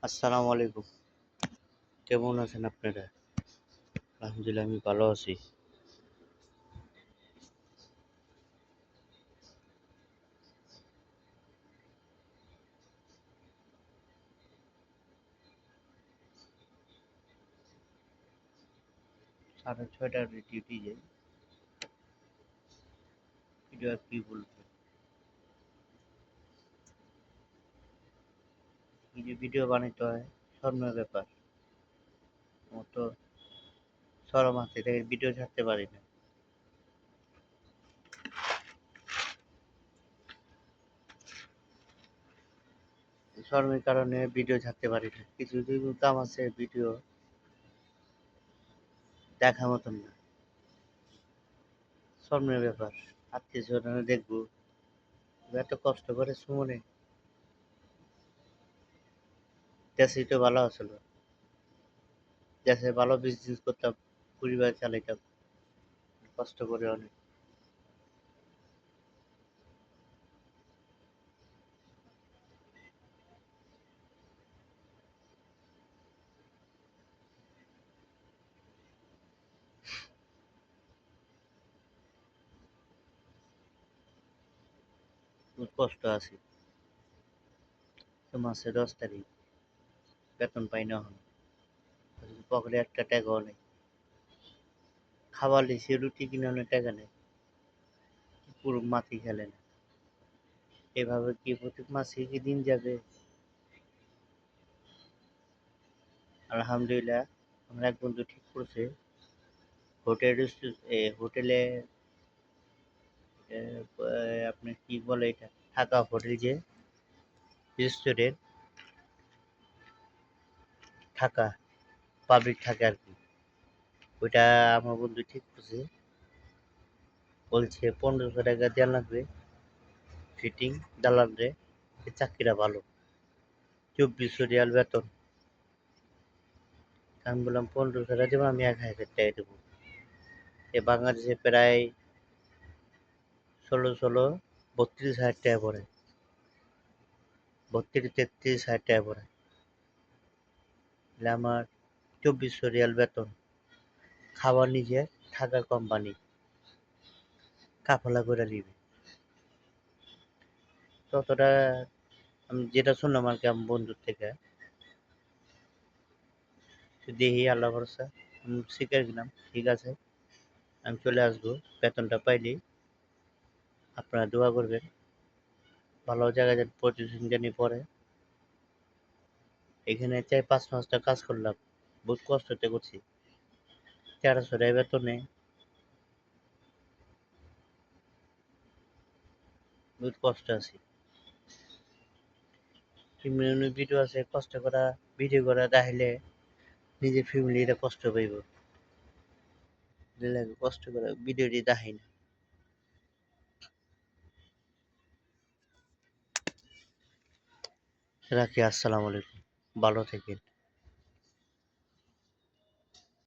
আসসালামু আলাইকুম। কেমন আছেন আপনারা? আলহামদুলিল্লাহ আমি ভালো আছি। 6:30টার ডিউটি যাই। ভিডিও আর কি বলবো? এই যে ভিডিও বানাইতে হয় স্বর্ণের ব্যাপার। আমার তো শরম আছে তাই ভিডিও ছাড়তে পারি না। শরমের কারণে ভিডিও ছাড়তে পারি না। কিছু কিছু কাম আছে ভিডিও দেখার মতন না। শরমের ব্যাপার। আত্মীয়-স্বজনে দেখবো এত কষ্ট করে সুমনে দেশেই তো ভালো আছিল। দেশে ভালো বিজনেস করতাম, পরিবার চালাইতাম। কষ্ট করে অনেক। বহুত কষ্ট আছে। তো মাসে 10 তারিখ বেতন পাই না এখনো। পকেটে একটা টাকাও নেই। খাবার লিছি রুটি কিনে অনেক টাকা নেই। পুরো মাটি খেলে না। এভাবে কি প্রত্যেক মাসে কি দিন যাবে? আলহামদুলিল্লাহ আমার এক বন্ধু ঠিক করছে হোটেলে আপনার কি বলে এটা থাকা হোটেল যে রেস্টুরেন্ট থাকা পাবলিক থাকে আর কি ওইটা আমার বন্ধু ঠিক করছে বলছে 1500 টাকা দেওয়া লাগবে ফিটিং দালালরে চাকরিটা ভালো 2400 রিয়াল বেতন আমি বললাম 1500 টাকা দেবো আমি 1000 টাকা দেবো এ বাংলাদেশে প্রায় 16 32 হাজার টাকা পড়ে 32-33 হাজার টাকা পড়ে তাহলে আমার 2400 রিয়াল বেতন খাবার নিজে থাকা কোম্পানি কাফালা করে দিবে ততটা আমি যেটা শুনলাম আর কি আমার বন্ধুর থেকে দেখি আল্লাহ ভরসা আমি শিখে গেলাম ঠিক আছে আমি চলে আসবো বেতনটা পাইলেই আপনারা দোয়া করবেন ভালো জায়গায় যেন পজিশন জানি পড়ে এখানে 4-5 মাসটা কাজ করলাম বহুত কষ্টতে করছি 1300 টাকা বেতনে বহুত কষ্ট আছি ফ্যামিলি ভিডিও আছে কষ্ট করা ভিডিও করা দেখাইলে নিজের ফ্যামিলিরা কষ্ট পাইব লাগে কষ্ট করে ভিডিওটি দেখাই না রাখি আসসালামু আলাইকুম ভালো থেকেন